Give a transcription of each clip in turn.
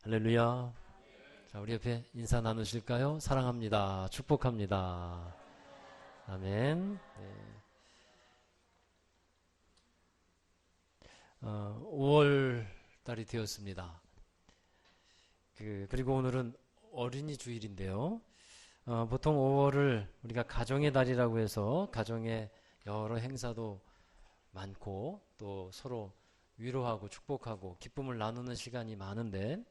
할렐루야. 자, 우리 옆에 인사 나누실까요? 사랑합니다. 축복합니다. 아멘. 네. 5월 달이 되었습니다. 그리고 오늘은 어린이 주일인데요. 보통 5월을 우리가 가정의 달이라고 해서 가정의 여러 행사도 많고 또 서로 위로하고 축복하고 기쁨을 나누는 시간이 많은데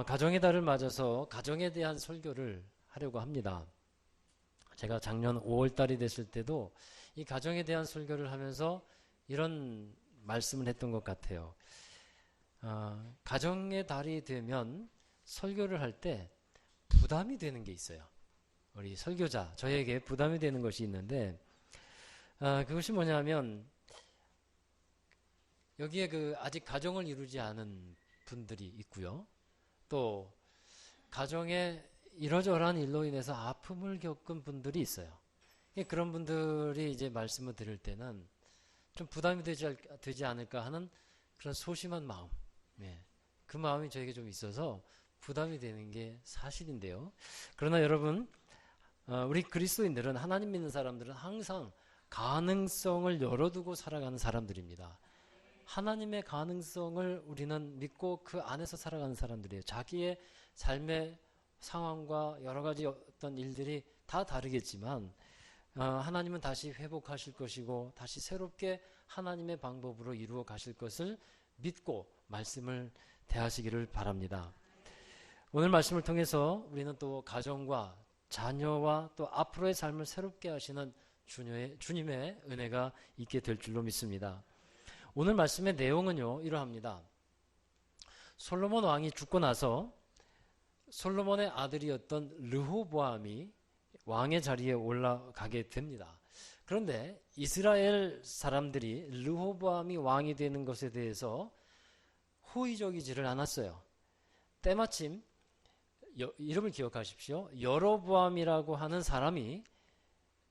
가정의 달을 맞아서 가정에 대한 설교를 하려고 합니다. 제가 작년 5월 달이 됐을 때도 이 가정에 대한 설교를 하면서 이런 말씀을 했던 것 같아요. 가정의 달이 되면 설교를 할 때 부담이 되는 게 있어요. 우리 설교자, 저에게 부담이 되는 것이 있는데 그것이 뭐냐면 여기에 아직 가정을 이루지 않은 분들이 있고요. 또 가정에 이러저러한 일로 인해서 아픔을 겪은 분들이 있어요. 그런 분들이 이제 말씀을 들을 때는 좀 부담이 되지 않을까 하는 그런 소심한 마음, 그 마음이 저에게 좀 있어서 부담이 되는 게 사실인데요. 그러나 여러분, 우리 그리스도인들은, 하나님 믿는 사람들은 항상 가능성을 열어두고 살아가는 사람들입니다. 하나님의 가능성을 우리는 믿고 그 안에서 살아가는 사람들이에요. 자기의 삶의 상황과 여러 가지 어떤 일들이 다 다르겠지만 하나님은 다시 회복하실 것이고 다시 새롭게 하나님의 방법으로 이루어 가실 것을 믿고 말씀을 대하시기를 바랍니다. 오늘 말씀을 통해서 우리는 또 가정과 자녀와 또 앞으로의 삶을 새롭게 하시는 주님의 은혜가 있게 될 줄로 믿습니다. 오늘 말씀의 내용은요, 이러합니다. 솔로몬 왕이 죽고 나서 솔로몬의 아들이었던 르호보암이 왕의 자리에 올라가게 됩니다. 그런데 이스라엘 사람들이 르호보암이 왕이 되는 것에 대해서 호의적이지를 않았어요. 때마침 이름을 기억하십시오. 여로보암이라고 하는 사람이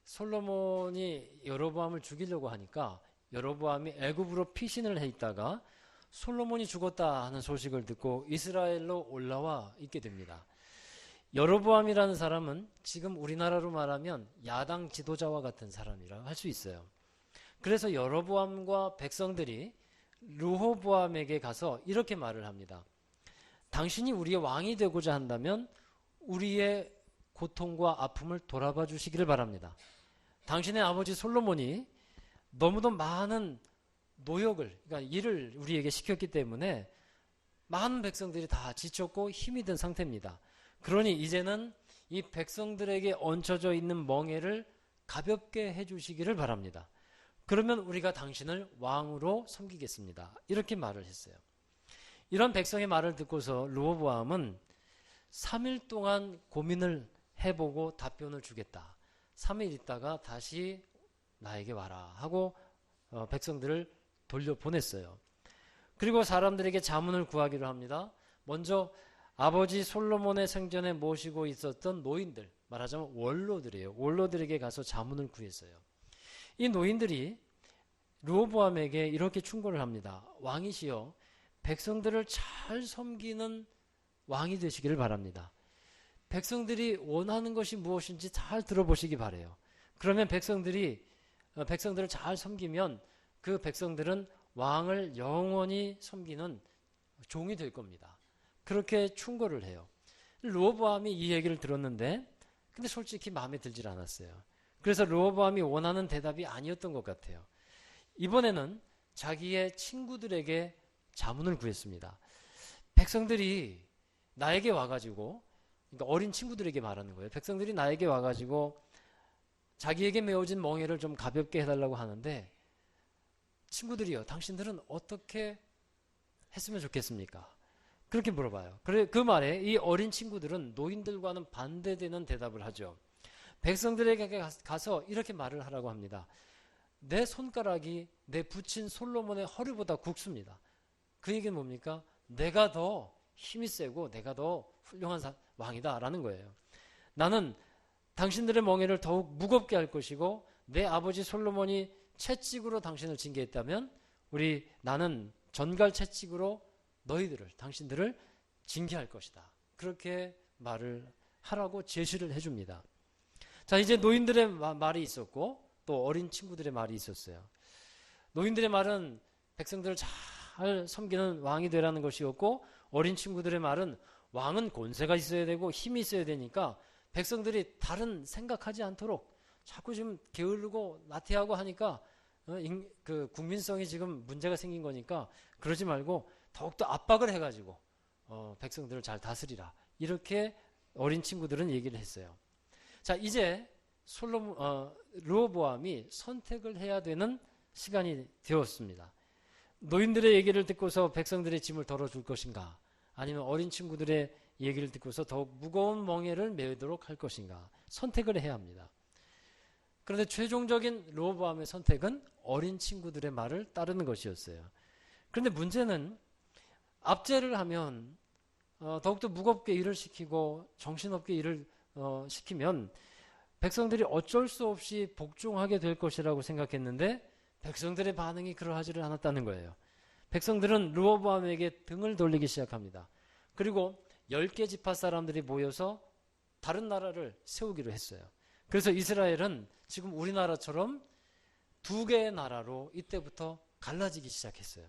솔로몬이 여로보암을 죽이려고 하니까 여로보암이 애굽으로 피신을 해 있다가 솔로몬이 죽었다 하는 소식을 듣고 이스라엘로 올라와 있게 됩니다. 여로보암이라는 사람은 지금 우리나라로 말하면 야당 지도자와 같은 사람이라 할 수 있어요. 그래서 여로보암과 백성들이 르호보암에게 가서 이렇게 말을 합니다. 당신이 우리의 왕이 되고자 한다면 우리의 고통과 아픔을 돌아봐 주시기를 바랍니다. 당신의 아버지 솔로몬이 너무도 많은 노역을, 그러니까 일을 우리에게 시켰기 때문에 많은 백성들이 다 지쳤고 힘이 든 상태입니다. 그러니 이제는 이 백성들에게 얹혀져 있는 멍에를 가볍게 해주시기를 바랍니다. 그러면 우리가 당신을 왕으로 섬기겠습니다. 이렇게 말을 했어요. 이런 백성의 말을 듣고서 르호보암은 3일 동안 고민을 해보고 답변을 주겠다. 3일 있다가 다시 나에게 와라 하고 백성들을 돌려보냈어요. 그리고 사람들에게 자문을 구하기로 합니다. 먼저 아버지 솔로몬의 생전에 모시고 있었던 노인들, 말하자면 원로들이에요. 원로들에게 가서 자문을 구했어요. 이 노인들이 르호보암에게 이렇게 충고를 합니다. 왕이시여, 백성들을 잘 섬기는 왕이 되시기를 바랍니다. 백성들이 원하는 것이 무엇인지 잘 들어보시기 바라요. 그러면 백성들을 잘 섬기면 그 백성들은 왕을 영원히 섬기는 종이 될 겁니다. 그렇게 충고를 해요. 르호보암이 이 얘기를 들었는데 근데 솔직히 마음에 들질 않았어요. 그래서 르호보암이 원하는 대답이 아니었던 것 같아요. 이번에는 자기의 친구들에게 자문을 구했습니다. 백성들이 나에게 와가지고, 그러니까 어린 친구들에게 말하는 거예요. 백성들이 나에게 와가지고 자기에게 메어진 멍에를 좀 가볍게 해달라고 하는데 친구들이요, 당신들은 어떻게 했으면 좋겠습니까? 그렇게 물어봐요. 그 말에 이 어린 친구들은 노인들과는 반대되는 대답을 하죠. 백성들에게 가서 이렇게 말을 하라고 합니다. 내 손가락이 내 부친 솔로몬의 허리보다 굵습니다. 그 얘기는 뭡니까? 내가 더 힘이 세고 내가 더 훌륭한 왕이다 라는 거예요. 나는 당신들의 멍에를 더욱 무겁게 할 것이고 내 아버지 솔로몬이 채찍으로 당신을 징계했다면 나는 전갈 채찍으로 당신들을 징계할 것이다. 그렇게 말을 하라고 제시를 해줍니다. 자, 이제 노인들의 말이 있었고 또 어린 친구들의 말이 있었어요. 노인들의 말은 백성들을 잘 섬기는 왕이 되라는 것이었고, 어린 친구들의 말은 왕은 권세가 있어야 되고 힘이 있어야 되니까 백성들이 다른 생각하지 않도록 자꾸 지금 게으르고 나태하고 하니까 그 국민성이 지금 문제가 생긴 거니까 그러지 말고 더욱더 압박을 해가지고 백성들을 잘 다스리라. 이렇게 어린 친구들은 얘기를 했어요. 자, 이제 르호보암이 선택을 해야 되는 시간이 되었습니다. 노인들의 얘기를 듣고서 백성들의 짐을 덜어줄 것인가, 아니면 어린 친구들의 얘기를 듣고서 더욱 무거운 멍에를 메도록 할 것인가, 선택을 해야 합니다. 그런데 최종적인 르호보암의 선택은 어린 친구들의 말을 따르는 것이었어요. 그런데 문제는 압제를 하면 더욱더 무겁게 일을 시키고 정신없게 일을 시키면 백성들이 어쩔 수 없이 복종하게 될 것이라고 생각했는데 백성들의 반응이 그러하지를 않았다는 거예요. 백성들은 르호보암에게 등을 돌리기 시작합니다. 그리고 10개 지파 사람들이 모여서 다른 나라를 세우기로 했어요. 그래서 이스라엘은 지금 우리나라처럼 2개의 나라로 이때부터 갈라지기 시작했어요.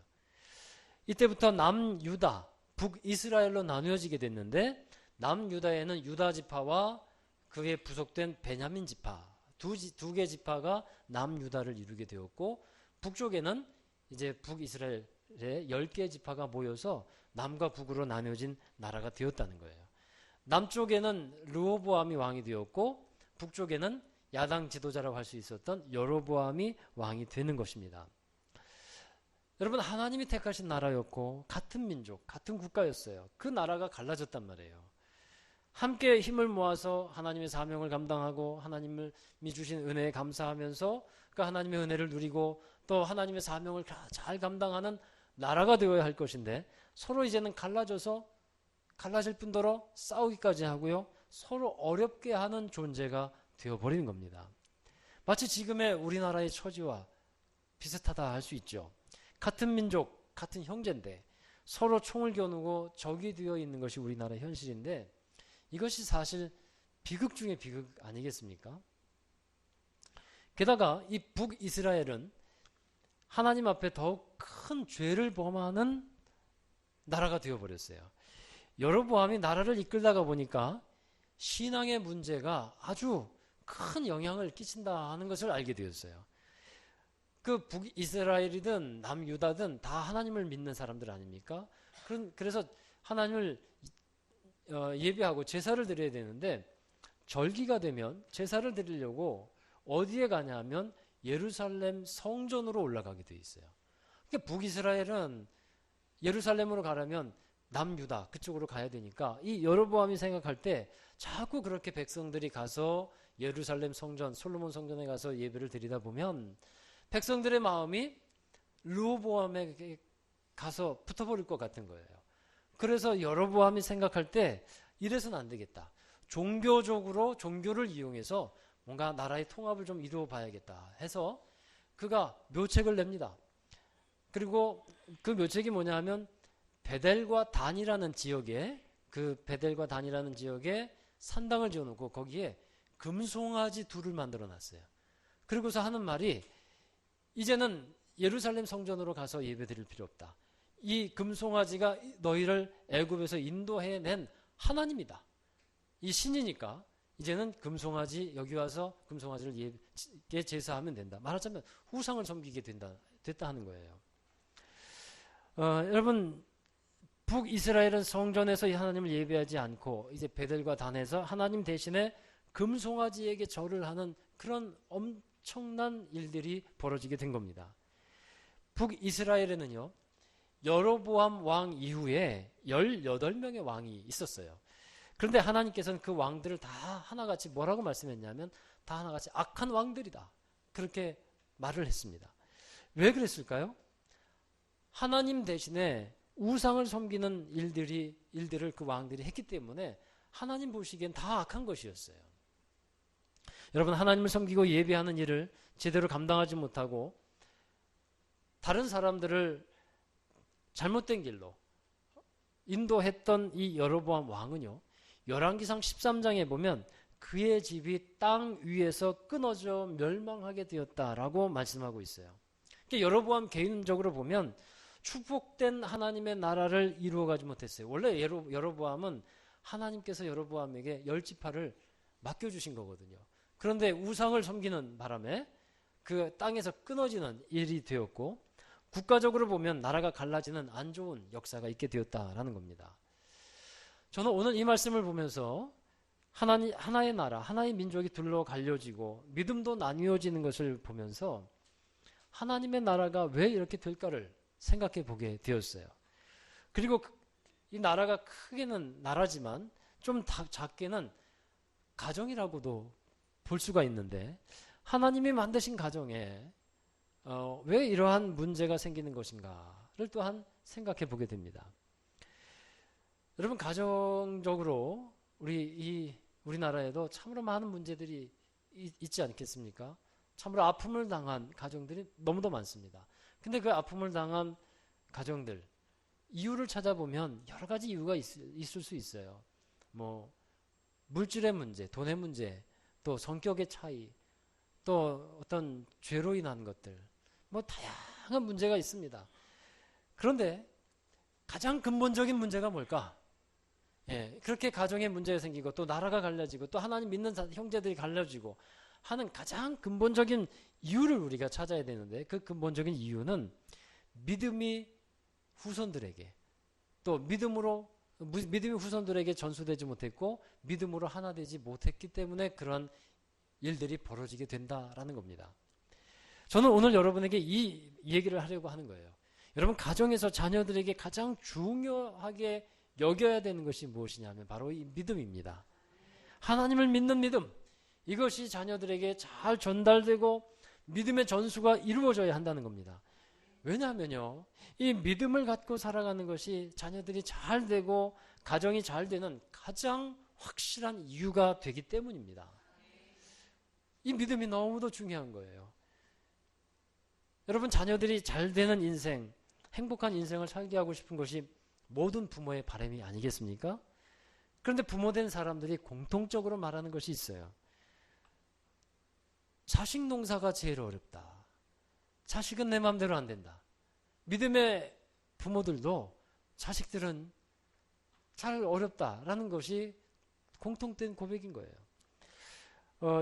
이때부터 남유다, 북이스라엘로 나누어지게 됐는데, 남유다에는 유다 지파와 그에 부속된 베냐민 지파, 두 개 지파가 남유다를 이루게 되었고, 북쪽에는 이제 북이스라엘의 10개 지파가 모여서 남과 북으로 나뉘어진 나라가 되었다는 거예요. 남쪽에는 르호보암이 왕이 되었고, 북쪽에는 야당 지도자라고 할 수 있었던 여로보암이 왕이 되는 것입니다. 여러분, 하나님이 택하신 나라였고 같은 민족, 같은 국가였어요. 그 나라가 갈라졌단 말이에요. 함께 힘을 모아서 하나님의 사명을 감당하고 하나님이 주신 은혜에 감사하면서 그 하나님의 은혜를 누리고 또 하나님의 사명을 잘 감당하는 나라가 되어야 할 것인데, 서로 이제는 갈라질 뿐더러 싸우기까지 하고요, 서로 어렵게 하는 존재가 되어버리는 겁니다. 마치 지금의 우리나라의 처지와 비슷하다 할 수 있죠. 같은 민족, 같은 형제인데 서로 총을 겨누고 적이 되어 있는 것이 우리나라의 현실인데, 이것이 사실 비극 중의 비극 아니겠습니까? 게다가 이 북이스라엘은 하나님 앞에 더욱 큰 죄를 범하는 나라가 되어버렸어요. 여로보암이 나라를 이끌다가 보니까 신앙의 문제가 아주 큰 영향을 끼친다 하는 것을 알게 되었어요. 그 북이스라엘이든 남유다든 다 하나님을 믿는 사람들 아닙니까? 그래서 하나님을 예배하고 제사를 드려야 되는데, 절기가 되면 제사를 드리려고 어디에 가냐 하면 예루살렘 성전으로 올라가게 돼 있어요. 그러니까 북이스라엘은 예루살렘으로 가려면 남유다 그쪽으로 가야 되니까 이 여로보암이 생각할 때 자꾸 그렇게 백성들이 가서 예루살렘 성전, 솔로몬 성전에 가서 예배를 드리다 보면 백성들의 마음이 르호보암에게 가서 붙어버릴 것 같은 거예요. 그래서 여로보암이 생각할 때 이래서는 안 되겠다. 종교를 이용해서 뭔가 나라의 통합을 좀 이루어 봐야겠다 해서 그가 묘책을 냅니다. 그리고 그 묘책이 뭐냐 하면 베델과 단이라는 지역에, 산당을 지어놓고 거기에 금송아지 둘을 만들어 놨어요. 그리고서 하는 말이, 이제는 예루살렘 성전으로 가서 예배 드릴 필요 없다. 이 금송아지가 너희를 애굽에서 인도해낸 하나님이다. 이 신이니까 이제는 금송아지, 여기 와서 금송아지를 제사하면 된다. 말하자면 우상을 섬기게 됐다 하는 거예요. 여러분, 북이스라엘은 성전에서 이 하나님을 예배하지 않고 이제 베델과 단에서 하나님 대신에 금송아지에게 절을 하는 그런 엄청난 일들이 벌어지게 된 겁니다. 북이스라엘에는요, 여로보암 왕 이후에 18명의 왕이 있었어요. 그런데 하나님께서는 그 왕들을 다 하나같이 뭐라고 말씀했냐면 다 하나같이 악한 왕들이다. 그렇게 말을 했습니다. 왜 그랬을까요? 하나님 대신에 우상을 섬기는 일들을 그 왕들이 했기 때문에 하나님 보시기엔 다 악한 것이었어요. 여러분, 하나님을 섬기고 예배하는 일을 제대로 감당하지 못하고 다른 사람들을 잘못된 길로, 인도했던 이 여로보암 왕은요, 열왕기상 13장에 보면 그의 집이 땅 위에서 끊어져 멸망하게 되었다라고 말씀하고 있어요. 그러니까 여로보암 개인적으로 보면 축복된 하나님의 나라를 이루어가지 못했어요. 원래 여로보암은 하나님께서 여로보암에게 10지파를 맡겨주신 거거든요. 그런데 우상을 섬기는 바람에 그 땅에서 끊어지는 일이 되었고, 국가적으로 보면 나라가 갈라지는 안 좋은 역사가 있게 되었다라는 겁니다. 저는 오늘 이 말씀을 보면서 하나의 나라, 하나의 민족이 둘로 갈려지고 믿음도 나뉘어지는 것을 보면서 하나님의 나라가 왜 이렇게 될까를 생각해 보게 되었어요. 그리고 이 나라가 크게는 나라지만 좀 작게는 가정이라고도 볼 수가 있는데, 하나님이 만드신 가정에 왜 이러한 문제가 생기는 것인가를 또한 생각해 보게 됩니다. 여러분, 가정적으로 우리나라에도 참으로 많은 문제들이 있지 않겠습니까? 참으로 아픔을 당한 가정들이 너무도 많습니다. 근데 그 아픔을 당한 가정들, 이유를 찾아보면 여러 가지 이유가 있을 수 있어요. 뭐 물질의 문제, 돈의 문제, 또 성격의 차이, 또 어떤 죄로 인한 것들, 뭐 다양한 문제가 있습니다. 그런데 가장 근본적인 문제가 뭘까? 그렇게 가정에 문제가 생기고 또 나라가 갈라지고 또 하나님 믿는 형제들이 갈라지고 하는 가장 근본적인 이유를 우리가 찾아야 되는데, 그 근본적인 이유는 믿음이 후손들에게, 또 믿음이 후손들에게 전수되지 못했고 믿음으로 하나 되지 못했기 때문에 그런 일들이 벌어지게 된다라는 겁니다. 저는 오늘 여러분에게 이 얘기를 하려고 하는 거예요. 여러분, 가정에서 자녀들에게 가장 중요하게 여겨야 되는 것이 무엇이냐면 바로 이 믿음입니다. 하나님을 믿는 믿음, 이것이 자녀들에게 잘 전달되고 믿음의 전수가 이루어져야 한다는 겁니다. 왜냐하면요, 이 믿음을 갖고 살아가는 것이 자녀들이 잘 되고 가정이 잘 되는 가장 확실한 이유가 되기 때문입니다. 이 믿음이 너무도 중요한 거예요. 여러분, 자녀들이 잘 되는 인생, 행복한 인생을 살게 하고 싶은 것이 모든 부모의 바람이 아니겠습니까? 그런데 부모된 사람들이 공통적으로 말하는 것이 있어요. 자식 농사가 제일 어렵다. 자식은 내 마음대로 안 된다. 믿음의 부모들도 자식들은 잘 어렵다라는 것이 공통된 고백인 거예요.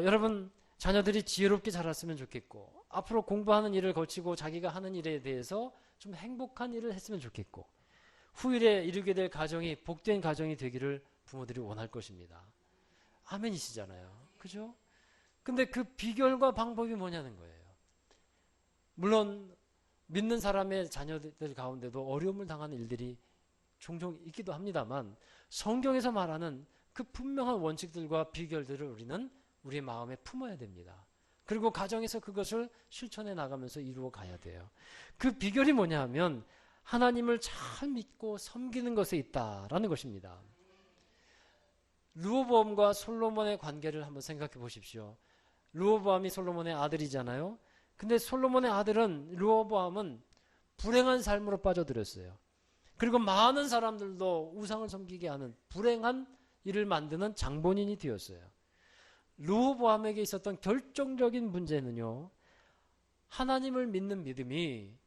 여러분, 자녀들이 지혜롭게 자랐으면 좋겠고, 앞으로 공부하는 일을 거치고 자기가 하는 일에 대해서 좀 행복한 일을 했으면 좋겠고, 후일에 이루게 될 가정이 복된 가정이 되기를 부모들이 원할 것입니다. 아멘이시잖아요. 그죠? 근데 그 비결과 방법이 뭐냐는 거예요. 물론 믿는 사람의 자녀들 가운데도 어려움을 당하는 일들이 종종 있기도 합니다만, 성경에서 말하는 그 분명한 원칙들과 비결들을 우리는 우리 마음에 품어야 됩니다. 그리고 가정에서 그것을 실천해 나가면서 이루어 가야 돼요. 그 비결이 뭐냐 하면 하나님을 잘 믿고 섬기는 것에 있다라는 것입니다. 르호보암과 솔로몬의 관계를 한번 생각해 보십시오. 르호보암이 솔로몬의 아들이잖아요. 근데 솔로몬의 아들은, 르호보암은 불행한 삶으로 빠져들었어요. 그리고 많은 사람들도 우상을 섬기게 하는 불행한 일을 만드는 장본인이 되었어요. 르호보암에게 있었던 결정적인 문제는요, 하나님을 믿는 믿음이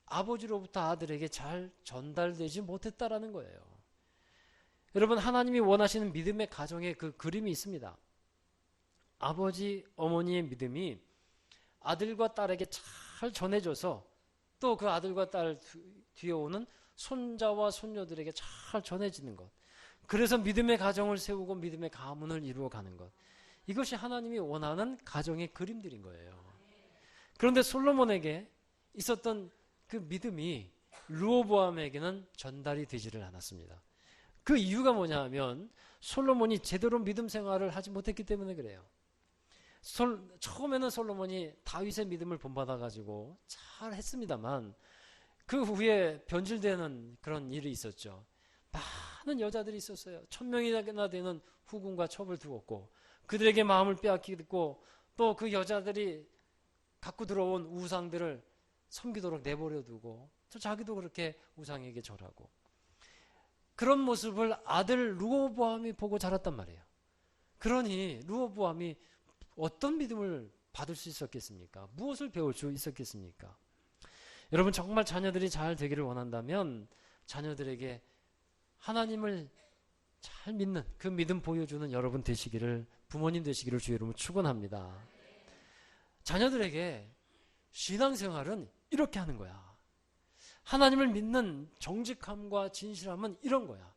아버지로부터 아들에게 잘 전달되지 못했다라는 거예요. 여러분, 하나님이 원하시는 믿음의 가정에 그 그림이 있습니다. 아버지, 어머니의 믿음이 아들과 딸에게 잘 전해져서 또 그 아들과 딸 뒤에 오는 손자와 손녀들에게 잘 전해지는 것. 그래서 믿음의 가정을 세우고 믿음의 가문을 이루어가는 것. 이것이 하나님이 원하는 가정의 그림들인 거예요. 그런데 솔로몬에게 있었던 그 믿음이 르호보암에게는 전달이 되지를 않았습니다. 그 이유가 뭐냐 하면 솔로몬이 제대로 믿음 생활을 하지 못했기 때문에 그래요. 처음에는 솔로몬이 다윗의 믿음을 본받아가지고 잘 했습니다만 그 후에 변질되는 그런 일이 있었죠. 많은 여자들이 있었어요. 1000명이나 되는 후궁과 첩을 두었고 그들에게 마음을 빼앗기고 또 그 여자들이 갖고 들어온 우상들을 섬기도록 내버려 두고 또 자기도 그렇게 우상에게 절하고 그런 모습을 아들 르호보암이 보고 자랐단 말이에요. 그러니 르호보암이 어떤 믿음을 받을 수 있었겠습니까? 무엇을 배울 수 있었겠습니까? 여러분, 정말 자녀들이 잘 되기를 원한다면 자녀들에게 하나님을 잘 믿는 그 믿음 보여주는 여러분 되시기를, 부모님 되시기를 주의 이름으로 축원합니다. 자녀들에게 신앙생활은 이렇게 하는 거야. 하나님을 믿는 정직함과 진실함은 이런 거야.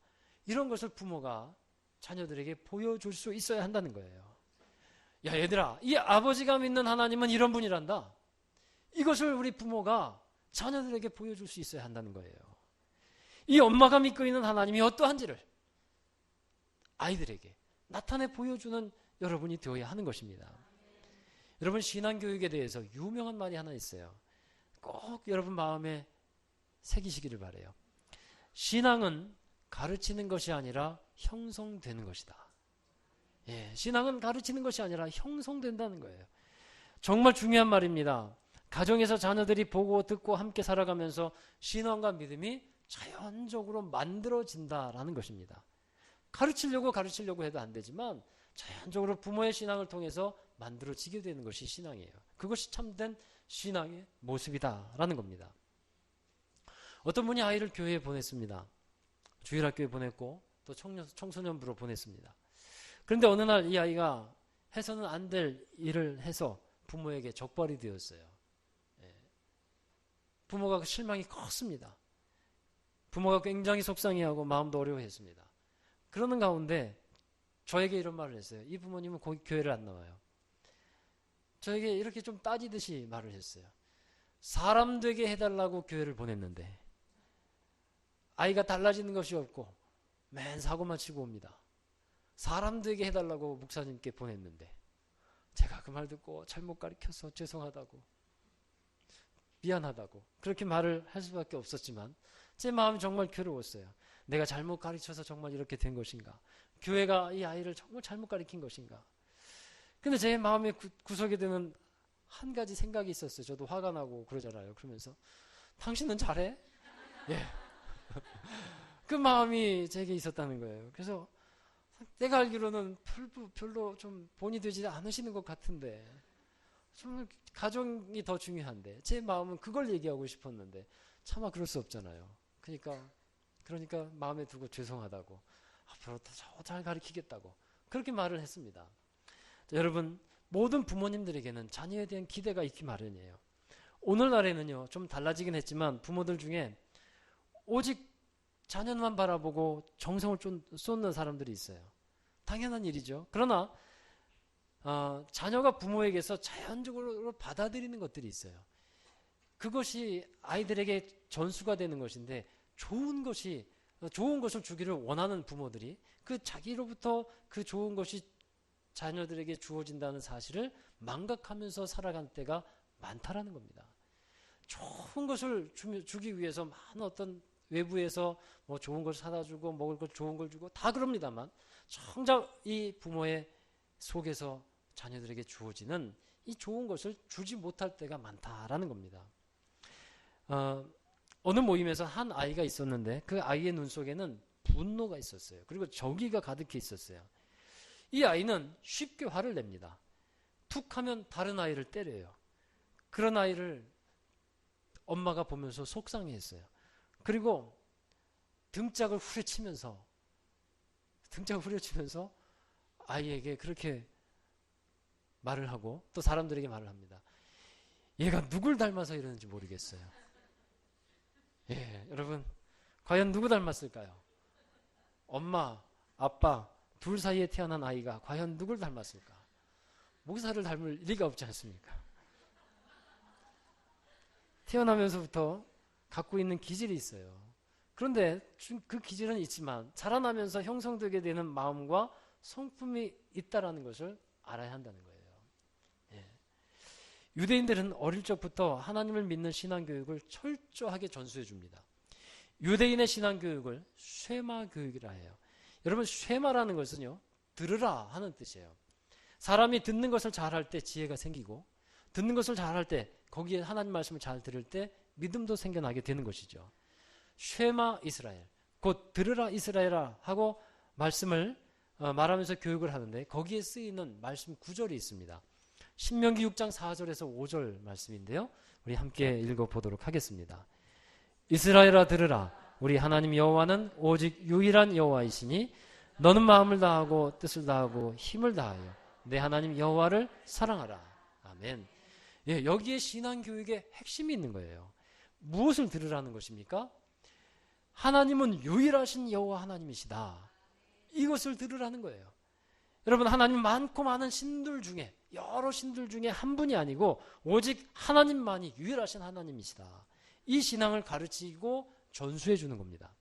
이런 것을 부모가 자녀들에게 보여줄 수 있어야 한다는 거예요. 야, 얘들아, 이 아버지가 믿는 하나님은 이런 분이란다. 이것을 우리 부모가 자녀들에게 보여줄 수 있어야 한다는 거예요. 이 엄마가 믿고 있는 하나님이 어떠한지를 아이들에게 나타내 보여주는 여러분이 되어야 하는 것입니다. 여러분, 신앙교육에 대해서 유명한 말이 하나 있어요. 꼭 여러분 마음에 새기시기를 바라요. 신앙은 가르치는 것이 아니라 형성되는 것이다. 예, 신앙은 가르치는 것이 아니라 형성된다는 거예요. 정말 중요한 말입니다. 가정에서 자녀들이 보고 듣고 함께 살아가면서 신앙과 믿음이 자연적으로 만들어진다라는 것입니다. 가르치려고 해도 안 되지만 자연적으로 부모의 신앙을 통해서 만들어지게 되는 것이 신앙이에요. 그것이 참된 신앙의 모습이다라는 겁니다. 어떤 분이 아이를 교회에 보냈습니다. 주일학교에 보냈고 또 청소년부로 보냈습니다. 그런데 어느 날 이 아이가 해서는 안 될 일을 해서 부모에게 적발이 되었어요. 부모가 실망이 컸습니다. 부모가 굉장히 속상해하고 마음도 어려워했습니다. 그러는 가운데 저에게 이런 말을 했어요. 이 부모님은 교회를 안 나와요. 저에게 이렇게 좀 따지듯이 말을 했어요. 사람 되게 해달라고 교회를 보냈는데 아이가 달라지는 것이 없고 맨 사고만 치고 옵니다. 사람 되게 해달라고 목사님께 보냈는데 제가 그 말 듣고 잘못 가르쳐서 죄송하다고, 미안하다고 그렇게 말을 할 수밖에 없었지만 제 마음이 정말 괴로웠어요. 내가 잘못 가르쳐서 정말 이렇게 된 것인가? 교회가 이 아이를 정말 잘못 가르친 것인가? 근데 제 마음의 구석에 드는 한 가지 생각이 있었어요. 저도 화가 나고 그러잖아요. 그러면서 당신은 잘해? 예. 그 마음이 제게 있었다는 거예요. 그래서 내가 알기로는 별로 좀 본이 되지 않으시는 것 같은데 정말 가정이 더 중요한데 제 마음은 그걸 얘기하고 싶었는데 차마 그럴 수 없잖아요. 그러니까 마음에 두고 죄송하다고, 앞으로 더 잘 가르치겠다고 그렇게 말을 했습니다. 자, 여러분, 모든 부모님들에게는 자녀에 대한 기대가 있기 마련이에요. 오늘날에는요 좀 달라지긴 했지만 부모들 중에 오직 자녀만 바라보고 정성을 좀 쏟는 사람들이 있어요. 당연한 일이죠. 그러나 자녀가 부모에게서 자연적으로 받아들이는 것들이 있어요. 그것이 아이들에게 전수가 되는 것인데 좋은 것을 주기를 원하는 부모들이 그 자기로부터 그 좋은 것이 자녀들에게 주어진다는 사실을 망각하면서 살아갈 때가 많다라는 겁니다. 좋은 것을 주기 위해서 많은 어떤 외부에서 뭐 좋은 걸 사다 주고 먹을 것 좋은 걸 주고 다 그럽니다만 정작 이 부모의 속에서 자녀들에게 주어지는 이 좋은 것을 주지 못할 때가 많다라는 겁니다. 어느 모임에서 한 아이가 있었는데 그 아이의 눈 속에는 분노가 있었어요. 그리고 정의가 가득해 있었어요. 이 아이는 쉽게 화를 냅니다. 툭 하면 다른 아이를 때려요. 그런 아이를 엄마가 보면서 속상해했어요. 그리고 등짝을 후려치면서 아이에게 그렇게 말을 하고 또 사람들에게 말을 합니다. 얘가 누굴 닮아서 이러는지 모르겠어요. 예, 여러분, 과연 누구 닮았을까요? 엄마, 아빠 둘 사이에 태어난 아이가 과연 누굴 닮았을까? 목사를 닮을 리가 없지 않습니까? 태어나면서부터 갖고 있는 기질이 있어요. 그런데 그 기질은 있지만 자라나면서 형성되게 되는 마음과 성품이 있다라는 것을 알아야 한다는 거예요. 예. 유대인들은 어릴 적부터 하나님을 믿는 신앙교육을 철저하게 전수해 줍니다. 유대인의 신앙교육을 쉐마 교육이라 해요. 여러분, 쉐마라는 것은요, 들으라 하는 뜻이에요. 사람이 듣는 것을 잘할 때 지혜가 생기고 듣는 것을 잘할 때 거기에 하나님 말씀을 잘 들을 때 믿음도 생겨나게 되는 것이죠. 쉐마 이스라엘, 곧 들으라 이스라엘아 하고 말씀을 말하면서 교육을 하는데 거기에 쓰이는 말씀 구절이 있습니다. 신명기 6장 4절에서 5절 말씀인데요. 우리 함께 읽어보도록 하겠습니다. 이스라엘아 들으라. 우리 하나님 여호와는 오직 유일한 여호와이시니 너는 마음을 다하고 뜻을 다하고 힘을 다하여 내 하나님 여호와를 사랑하라. 아멘. 예, 여기에 신앙교육의 핵심이 있는 거예요. 무엇을 들으라는 것입니까? 하나님은 유일하신 여호와 하나님이시다. 이것을 들으라는 거예요. 여러분, 하나님 많고 많은 신들 중에, 여러 신들 중에 한 분이 아니고 오직 하나님만이 유일하신 하나님이시다. 이 신앙을 가르치고 전수해 주는 겁니다.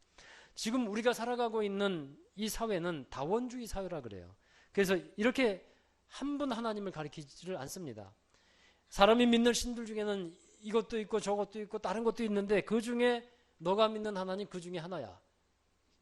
지금 우리가 살아가고 있는 이 사회는 다원주의 사회라 그래요. 그래서 이렇게 한 분 하나님을 가르치지를 않습니다. 사람이 믿는 신들 중에는 이것도 있고 저것도 있고 다른 것도 있는데 그 중에 너가 믿는 하나님 그 중에 하나야.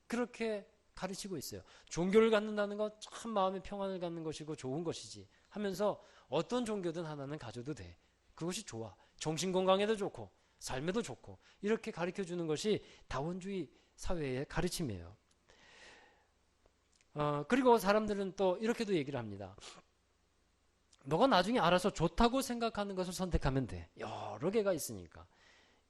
그렇게 가르치고 있어요. 종교를 갖는다는 것 참 마음의 평안을 갖는 것이고 좋은 것이지 하면서 어떤 종교든 하나는 가져도 돼. 그것이 좋아. 정신건강에도 좋고 삶에도 좋고 이렇게 가르쳐주는 것이 다원주의 사회의 가르침이에요. 그리고 사람들은 또 이렇게도 얘기를 합니다. 너가 나중에 알아서 좋다고 생각하는 것을 선택하면 돼. 여러 개가 있으니까.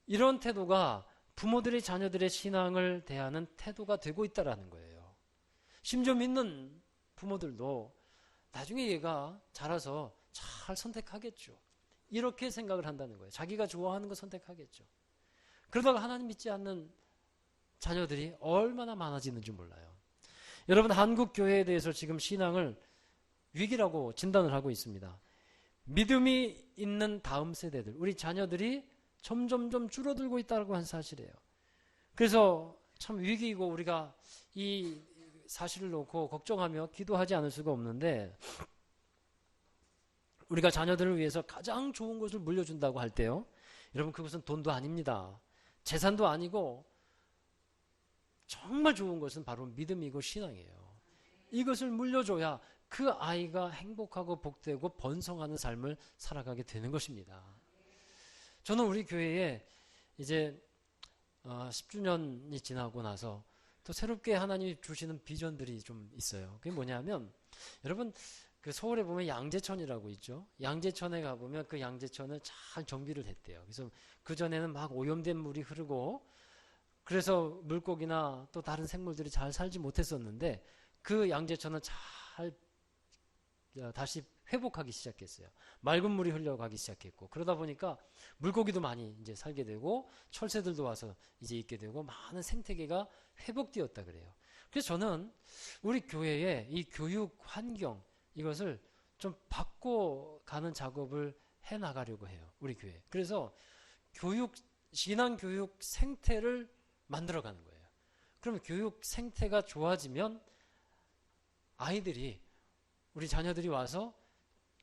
이런 태도가 부모들이 자녀들의 신앙을 대하는 태도가 되고 있다는 거예요. 심지어 믿는 부모들도 나중에 얘가 자라서 잘 선택하겠죠. 이렇게 생각을 한다는 거예요. 자기가 좋아하는 거 선택하겠죠. 그러다가 하나님 믿지 않는 자녀들이 얼마나 많아지는지 몰라요. 여러분, 한국 교회에 대해서 지금 신앙을 위기라고 진단을 하고 있습니다. 믿음이 있는 다음 세대들, 우리 자녀들이 점점점 줄어들고 있다고 한 사실이에요. 그래서 참 위기이고 우리가 이 사실을 놓고 걱정하며 기도하지 않을 수가 없는데, 우리가 자녀들을 위해서 가장 좋은 것을 물려준다고 할 때요, 여러분, 그것은 돈도 아닙니다. 재산도 아니고 정말 좋은 것은 바로 믿음이고 신앙이에요. 이것을 물려줘야 그 아이가 행복하고 복되고 번성하는 삶을 살아가게 되는 것입니다. 저는 우리 교회에 이제 10주년이 지나고 나서 또 새롭게 하나님이 주시는 비전들이 좀 있어요. 그게 뭐냐면, 여러분, 그 서울에 보면 양재천이라고 있죠. 양재천에 가보면 그 양재천을 잘 정비를 했대요. 그래서 그전에는 막 오염된 물이 흐르고 그래서 물고기나 또 다른 생물들이 잘 살지 못했었는데 그 양재천은 잘 다시 회복하기 시작했어요. 맑은 물이 흘러가기 시작했고, 그러다 보니까 물고기도 많이 이제 살게 되고 철새들도 와서 이제 있게 되고 많은 생태계가 회복되었다 그래요. 그래서 저는 우리 교회의 이 교육 환경, 이것을 좀 바꿔가는 작업을 해 나가려고 해요. 우리 교회. 그래서 신앙교육 생태를 만들어가는 거예요. 그러면 교육 생태가 좋아지면 아이들이, 우리 자녀들이 와서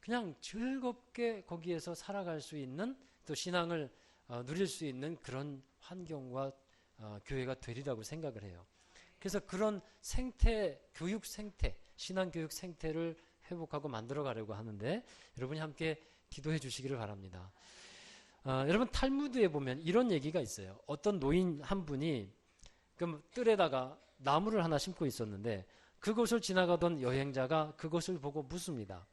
그냥 즐겁게 거기에서 살아갈 수 있는, 또 신앙을 누릴 수 있는 그런 환경과 교회가 되리라고 생각을 해요. 그래서 그런 생태, 교육 생태, 신앙교육 생태를 회복하고 만들어 가려고 하는데 여러분이 함께 기도해 주시기를 바랍니다. 여러분, 탈무드에 보면 이런 얘기가 있어요. 어떤 노인 한 분이 그 뜰에다가 나무를 하나 심고 있었는데 그곳을 지나가던 여행자가 그것을 보고 묻습니다.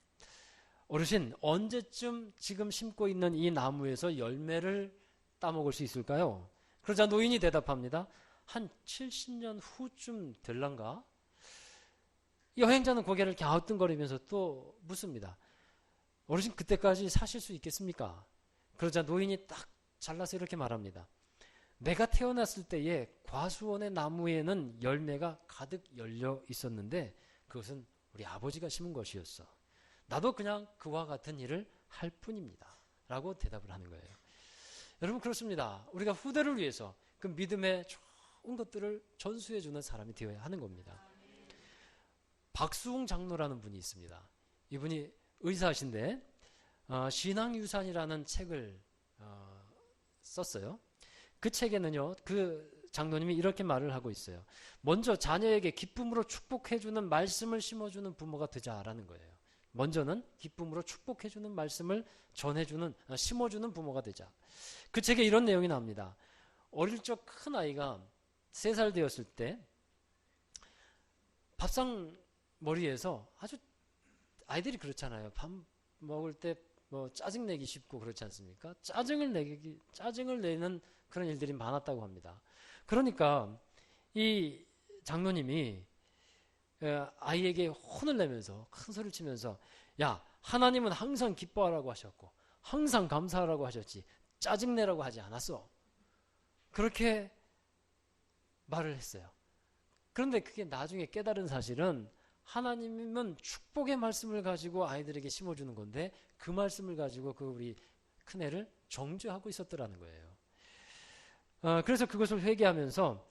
어르신, 언제쯤 지금 심고 있는 이 나무에서 열매를 따먹을 수 있을까요? 그러자 노인이 대답합니다. 한 70년 후쯤 될란가? 여행자는 고개를 갸우뚱거리면서 또 묻습니다. 어르신, 그때까지 사실 수 있겠습니까? 그러자 노인이 딱 잘라서 이렇게 말합니다. 내가 태어났을 때에 과수원의 나무에는 열매가 가득 열려 있었는데 그것은 우리 아버지가 심은 것이었어. 나도 그냥 그와 같은 일을 할 뿐입니다. 라고 대답을 하는 거예요. 여러분, 그렇습니다. 우리가 후대를 위해서 그 믿음의 좋은 것들을 전수해 주는 사람이 되어야 하는 겁니다. 박수웅 장로라는 분이 있습니다. 이분이 의사신데 신앙유산이라는 책을 썼어요. 그 책에는요, 그 장로님이 이렇게 말을 하고 있어요. 먼저 자녀에게 기쁨으로 축복해주는 말씀을 심어주는 부모가 되자라는 거예요. 먼저는 기쁨으로 축복해주는 말씀을 심어주는 부모가 되자. 그 책에 이런 내용이 나옵니다. 어릴 적 큰 아이가 3살 되었을 때 밥상 머리에서 아주 아이들이 그렇잖아요. 밥 먹을 때 뭐 짜증 내기 쉽고 그렇지 않습니까? 짜증을 내는 그런 일들이 많았다고 합니다. 그러니까 이 장로님이 아이에게 혼을 내면서 큰 소리를 치면서 야, 하나님은 항상 기뻐하라고 하셨고 항상 감사하라고 하셨지 짜증내라고 하지 않았어. 그렇게 말을 했어요. 그런데 그게 나중에 깨달은 사실은 하나님은 축복의 말씀을 가지고 아이들에게 심어주는 건데 그 말씀을 가지고 그 우리 큰애를 정죄하고 있었더라는 거예요. 그래서 그것을 회개하면서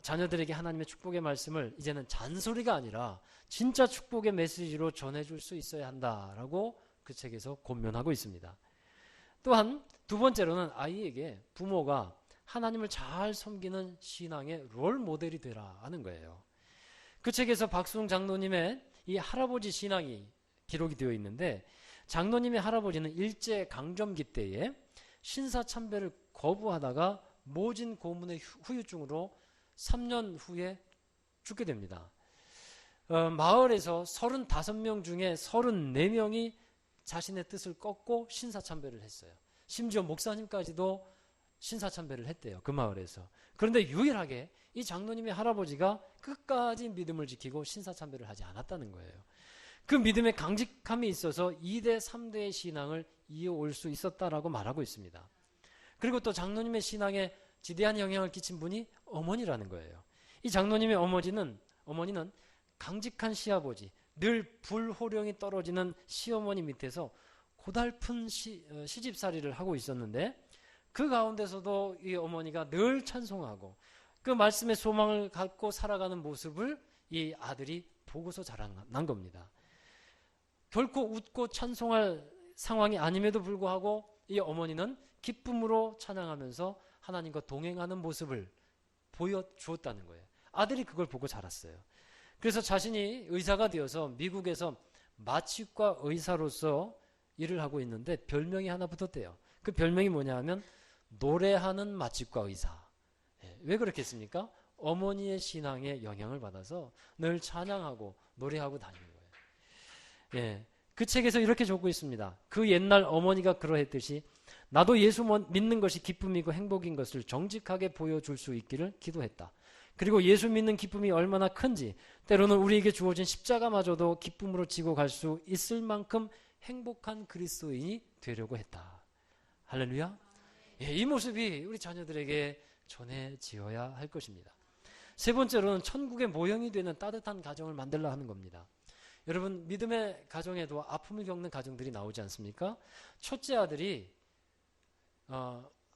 자녀들에게 하나님의 축복의 말씀을 이제는 잔소리가 아니라 진짜 축복의 메시지로 전해줄 수 있어야 한다라고 그 책에서 권면하고 있습니다. 또한 두 번째로는 아이에게 부모가 하나님을 잘 섬기는 신앙의 롤 모델이 되라 하는 거예요. 그 책에서 박수홍 장로님의 이 할아버지 신앙이 기록이 되어 있는데 장로님의 할아버지는 일제 강점기 때에 신사참배를 거부하다가 모진 고문의 후유증으로 3년 후에 죽게 됩니다. 마을에서 35명 중에 34명이 자신의 뜻을 꺾고 신사참배를 했어요. 심지어 목사님까지도 신사참배를 했대요. 그 마을에서. 그런데 유일하게 이 장로님의 할아버지가 끝까지 믿음을 지키고 신사참배를 하지 않았다는 거예요. 그 믿음의 강직함이 있어서 2대, 3대의 신앙을 이어올 수 있었다라고 말하고 있습니다. 그리고 또 장로님의 신앙에 지대한 영향을 끼친 분이 어머니라는 거예요. 이 장로님의 어머니는 강직한 시아버지, 늘 불호령이 떨어지는 시어머니 밑에서 고달픈 시집살이를 하고 있었는데 그 가운데서도 이 어머니가 늘 찬송하고 그 말씀의 소망을 갖고 살아가는 모습을 이 아들이 보고서 자라난 겁니다. 결코 웃고 찬송할 상황이 아님에도 불구하고 이 어머니는 기쁨으로 찬양하면서 하나님과 동행하는 모습을 보여주었다는 거예요. 아들이 그걸 보고 자랐어요. 그래서 자신이 의사가 되어서 미국에서 마취과 의사로서 일을 하고 있는데 별명이 하나 붙었대요. 그 별명이 뭐냐 하면 노래하는 마취과 의사. 왜 그렇겠습니까? 어머니의 신앙에 영향을 받아서 늘 찬양하고 노래하고 다니는 거예요. 그 책에서 이렇게 적고 있습니다. 그 옛날 어머니가 그러했듯이 나도 예수 믿는 것이 기쁨이고 행복인 것을 정직하게 보여줄 수 있기를 기도했다. 그리고 예수 믿는 기쁨이 얼마나 큰지 때로는 우리에게 주어진 십자가마저도 기쁨으로 지고 갈 수 있을 만큼 행복한 그리스도인이 되려고 했다. 할렐루야. 이 모습이 우리 자녀들에게 전해지어야 할 것입니다. 세 번째로는 천국의 모형이 되는 따뜻한 가정을 만들려 하는 겁니다. 여러분, 믿음의 가정에도 아픔을 겪는 가정들이 나오지 않습니까? 첫째 아들이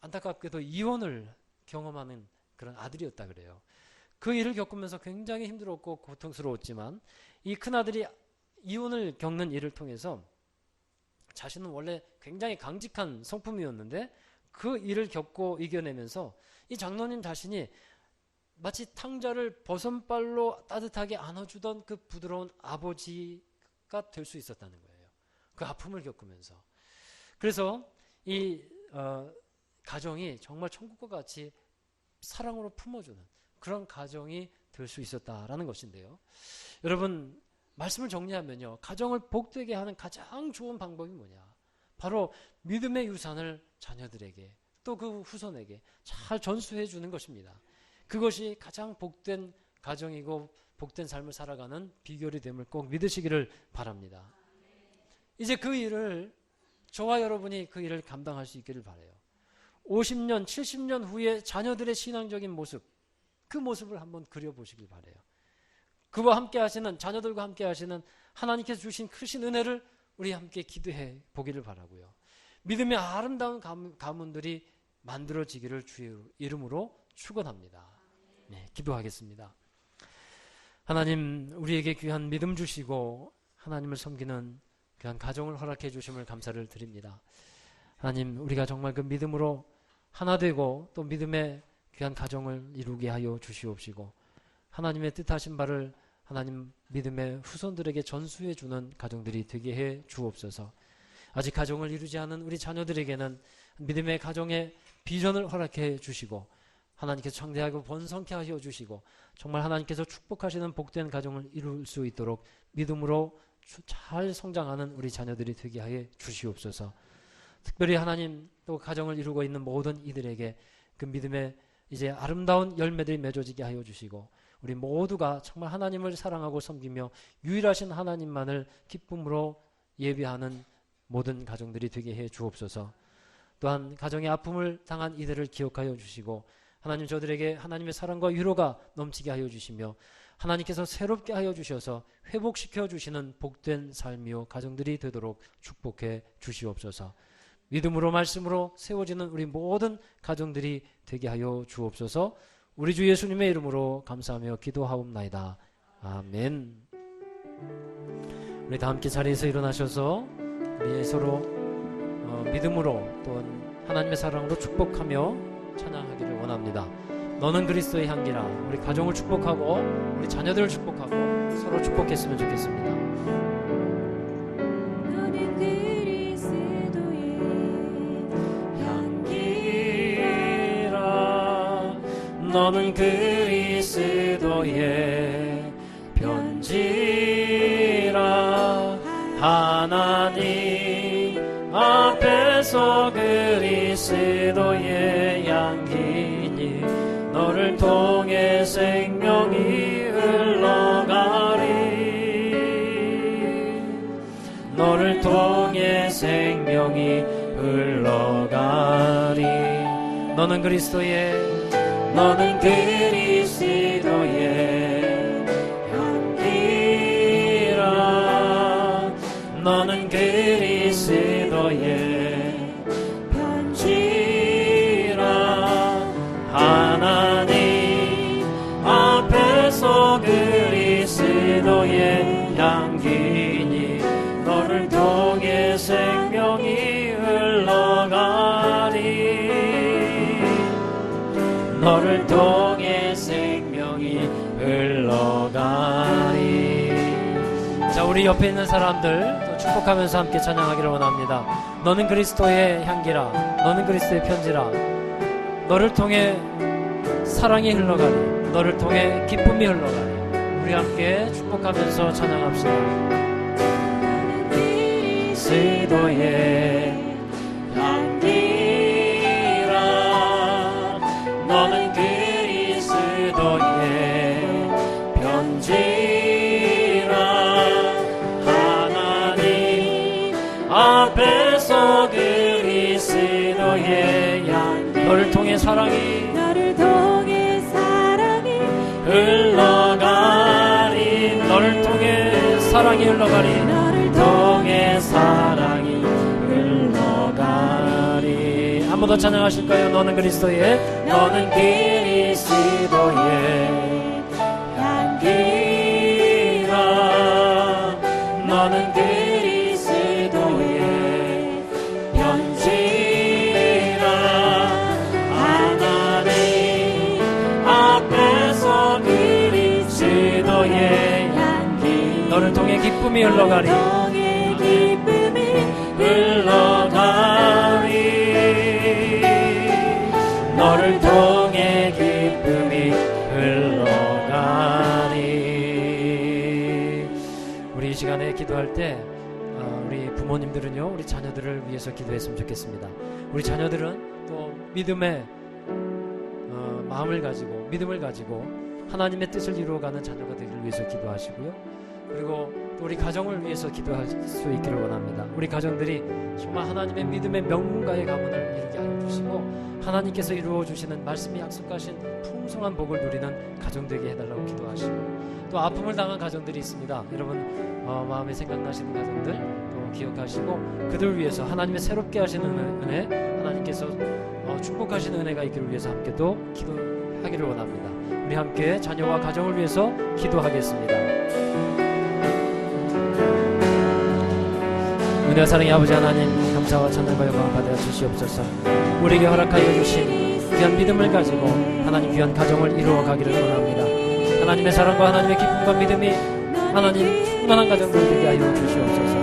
안타깝게도 이혼을 경험하는 그런 아들이었다 그래요. 그 일을 겪으면서 굉장히 힘들었고 고통스러웠지만 이 큰아들이 이혼을 겪는 일을 통해서 자신은 원래 굉장히 강직한 성품이었는데 그 일을 겪고 이겨내면서 이 장로님 자신이 마치 탕자를 버선발로 따뜻하게 안아주던 그 부드러운 아버지가 될 수 있었다는 거예요. 그 아픔을 겪으면서. 그래서 이 가정이 정말 천국과 같이 사랑으로 품어주는 그런 가정이 될 수 있었다라는 것인데요. 여러분, 말씀을 정리하면요. 가정을 복되게 하는 가장 좋은 방법이 뭐냐? 바로 믿음의 유산을 자녀들에게 또 그 후손에게 잘 전수해 주는 것입니다. 그것이 가장 복된 가정이고 복된 삶을 살아가는 비결이 됨을 꼭 믿으시기를 바랍니다. 이제 그 일을 저와 여러분이 그 일을 감당할 수 있기를 바라요. 50년, 70년 후에 자녀들의 신앙적인 모습, 그 모습을 한번 그려보시길 바라요. 그와 함께 하시는, 자녀들과 함께 하시는 하나님께서 주신 크신 은혜를 우리 함께 기도해 보기를 바라고요. 믿음의 아름다운 가문들이 만들어지기를 주의 이름으로 축원합니다. 네, 기도하겠습니다. 하나님, 우리에게 귀한 믿음 주시고 하나님을 섬기는 귀한 가정을 허락해 주심을 감사를 드립니다. 하나님, 우리가 정말 그 믿음으로 하나 되고 또 믿음의 귀한 가정을 이루게 하여 주시옵시고 하나님의 뜻하신 바를 하나님 믿음의 후손들에게 전수해 주는 가정들이 되게 해 주옵소서. 아직 가정을 이루지 않은 우리 자녀들에게는 믿음의 가정의 비전을 허락해 주시고 하나님께서 창대하고 번성케 하여 주시고 정말 하나님께서 축복하시는 복된 가정을 이룰 수 있도록 믿음으로 잘 성장하는 우리 자녀들이 되게 하여 주시옵소서. 특별히 하나님 또 가정을 이루고 있는 모든 이들에게 그 믿음의 이제 아름다운 열매들이 맺어지게 하여 주시고 우리 모두가 정말 하나님을 사랑하고 섬기며 유일하신 하나님만을 기쁨으로 예배하는 모든 가정들이 되게 해 주옵소서. 또한 가정의 아픔을 당한 이들을 기억하여 주시고 하나님 저들에게 하나님의 사랑과 위로가 넘치게 하여 주시며 하나님께서 새롭게 하여 주셔서 회복시켜 주시는 복된 삶이요 가정들이 되도록 축복해 주시옵소서. 믿음으로 말씀으로 세워지는 우리 모든 가정들이 되게 하여 주옵소서. 우리 주 예수님의 이름으로 감사하며 기도하옵나이다. 아멘. 우리 다 함께 자리에서 일어나셔서 우리 서로 믿음으로 또한 하나님의 사랑으로 축복하며 찬양하기를 원합니다. 너는 그리스도의 향기라. 우리 가정을 축복하고 우리 자녀들을 축복하고 서로 축복했으면 좋겠습니다. 너는 그리스도의 향기라. 너는 그리스도의 편지라. 하나님 앞에서 그리스도의 향기니 너를 통해 생명이 흘러가리. 너를 통해 생명이 흘러가리. 너는 그리스도의 향기라. 너는 그리스도의 편지라. 하나님 앞에서 그리스도의 향기니 너를 통해 생명이 흘러가리. 너를 통해 생명이 흘러가리. 자, 우리 옆에 있는 사람들 또 축복하면서 함께 찬양하기를 원합니다. 너는 그리스도의 향기라. 너는 그리스도의 편지라. 너를 통해 사랑이 흘러가리. 너를 통해 기쁨이 흘러가리. 우리 함께 축복하면서 찬양합시다. 그리스도의 향기라. 너는 그리스도의 편지라. 하나님 앞에서 그리스도의 향기. 너를 통해 사랑이 흘러가리. 너를 통해 사랑이 흘러가리. 너를 통해 사랑이 흘러가리. 한 번 더 찬양하실까요? 너는 그리스도의 향기라. 너는 그리스도의 편지라. 하나님 앞에서 그리스도의 향기. 너를 통해 기쁨이 흘러가리. 너를 통해 기쁨이 흘러가리. 우리 이 시간에 기도할 때 우리 부모님들은요 우리 자녀들을 위해서 기도했으면 좋겠습니다. 우리 자녀들은 또 믿음의 마음을 가지고 믿음을 가지고 하나님의 뜻을 이루어가는 자녀가 되기를 위해서 기도하시고요. 그리고 또 우리 가정을 위해서 기도할 수 있기를 원합니다. 우리 가정들이 정말 하나님의 믿음의 명문가의 가문을 이루게 하여 주시고 하나님께서 이루어 주시는 말씀이 약속하신 풍성한 복을 누리는 가정 되게 해달라고 기도하시고 또 아픔을 당한 가정들이 있습니다. 여러분 마음에 생각나시는 가정들 또 기억하시고 그들을 위해서 하나님의 새롭게 하시는 은혜 하나님께서 축복하시는 은혜가 있기를 위해서 함께 또 기도하기를 원합니다. 우리 함께 자녀와 가정을 위해서 기도하겠습니다. 은혜와 사랑의 아버지 하나님 감사와 찬양과 영광을 받아 주시옵소서. 우리에게 허락하여 주신 귀한 믿음을 가지고 하나님 귀한 가정을 이루어 가기를 원합니다. 하나님의 사랑과 하나님의 기쁨과 믿음이 하나님 충만한 가정들 되게 하여 주시옵소서.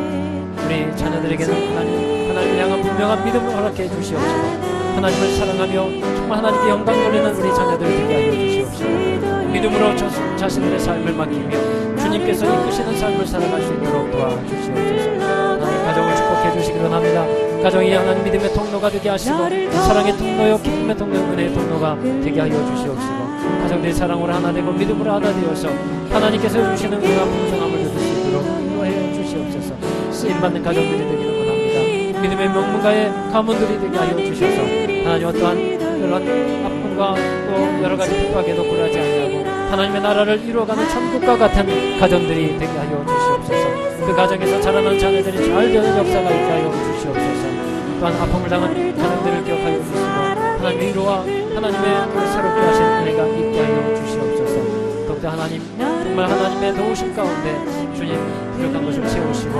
우리 자녀들에게는 하나님을 향한 분명한 믿음을 허락해 주시옵소서. 하나님을 사랑하며 정말 하나님께 영광 돌리는 우리 자녀들 되게 하여 주시옵시고, 믿음으로 자신들의 삶을 맡기며 주님께서 이끄시는 삶을 살아갈 수 있도록 도와주시옵소서. 하나님 가정을 축복해 주시기를 합니다. 가정이 하나님 믿음의 통로가 되게 하시고 사랑의 통로요 기쁨의 통로 은혜의 통로가 되게 하여 주시옵시고, 가정들이 사랑으로 하나 되고 믿음으로 하나 되어서 하나님께서 주시는 은혜와 풍성함을 누릴 수 있도록 인도해 주시옵소서. 쓰임받는 가정들이 되기를 원합니다. 믿음의 명문가의 가문들이 되게 하여 주셔서 하나님 어떠한 그런 아픔과 또 여러가지 핍박에도 굴하지 아니하고 하나님의 나라를 이루어가는 천국과 같은 가정들이 되게 하여 주시옵소서. 그 가정에서 자라는 자녀들이 잘 되는 역사가 있게 하여 주시옵소서. 또한 아픔을 당한 가정들을 기억하여 주시고 하나님의 위로와 하나님의 새롭게 하신 은혜가 있게 하여 주시옵소서. 더욱더 하나님 정말 하나님의 도우심 가운데 주님 부족한 것을 채우시고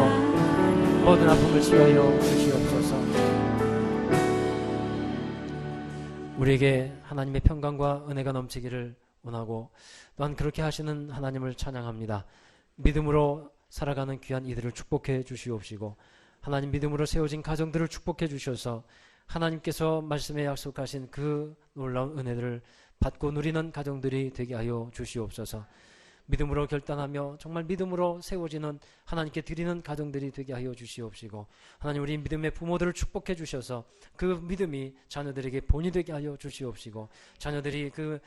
모든 아픔을 치유하여 주시옵소서. 우리에게 하나님의 평강과 은혜가 넘치기를 원하고 또한 그렇게 하시는 하나님을 찬양합니다. 믿음으로 살아가는 귀한 이들을 축복해 주시옵시고 하나님 믿음으로 세워진 가정들을 축복해 주셔서 하나님께서 말씀에 약속하신 그 놀라운 은혜들을 받고 누리는 가정들이 되게 하여 주시옵소서. 믿음으로 결단하며 정말 믿음으로 세워지는 하나님께 드리는 가정들이 되게 하여 주시옵시고 하나님 우리 믿음의 부모들을 축복해 주셔서 그 믿음이 자녀들에게 본이 되게 하여 주시옵시고 자녀들이 그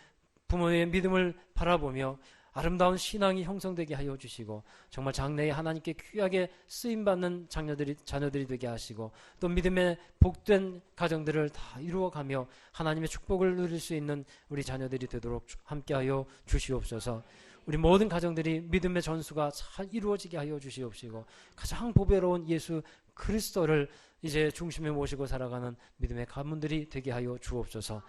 부모의 믿음을 바라보며 아름다운 신앙이 형성되게 하여 주시고 정말 장래에 하나님께 귀하게 쓰임받는 자녀들이 되게 하시고 또 믿음의 복된 가정들을 다 이루어가며 하나님의 축복을 누릴 수 있는 우리 자녀들이 되도록 함께하여 주시옵소서. 우리 모든 가정들이 믿음의 전수가 잘 이루어지게 하여 주시옵시고 가장 보배로운 예수 그리스도를 이제 중심에 모시고 살아가는 믿음의 가문들이 되게 하여 주옵소서.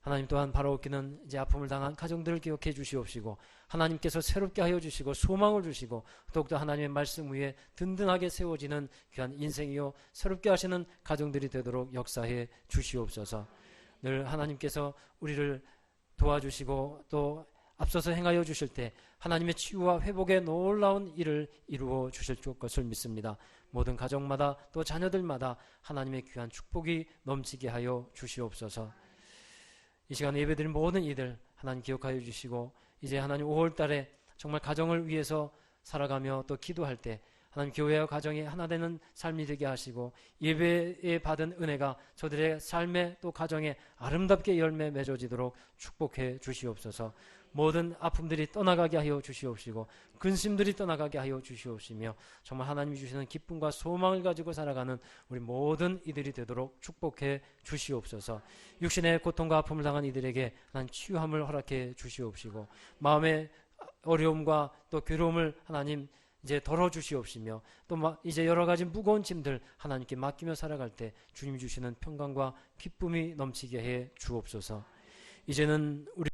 하나님 또한 바라옵기는 이제 아픔을 당한 가정들을 기억해 주시옵시고 하나님께서 새롭게 하여 주시고 소망을 주시고 더욱더 하나님의 말씀 위에 든든하게 세워지는 귀한 인생이요 새롭게 하시는 가정들이 되도록 역사해 주시옵소서. 늘 하나님께서 우리를 도와주시고 또 앞서서 행하여 주실 때 하나님의 치유와 회복의 놀라운 일을 이루어 주실 것을 믿습니다. 모든 가정마다 또 자녀들마다 하나님의 귀한 축복이 넘치게 하여 주시옵소서. 이 시간에 예배드린 모든 이들 하나님 기억하여 주시고 이제 하나님 5월 달에 정말 가정을 위해서 살아가며 또 기도할 때 하나님 교회와 가정이 하나 되는 삶이 되게 하시고 예배에 받은 은혜가 저들의 삶에 또 가정에 아름답게 열매 맺어지도록 축복해 주시옵소서. 모든 아픔들이 떠나가게 하여 주시옵시고 근심들이 떠나가게 하여 주시옵시며 정말 하나님이 주시는 기쁨과 소망을 가지고 살아가는 우리 모든 이들이 되도록 축복해 주시옵소서. 육신의 고통과 아픔을 당한 이들에게 하나님 치유함을 허락해 주시옵시고 마음의 어려움과 또 괴로움을 하나님 이제 덜어주시옵시며 또 이제 여러 가지 무거운 짐들 하나님께 맡기며 살아갈 때 주님 주시는 평강과 기쁨이 넘치게 해 주옵소서. 이제는 우리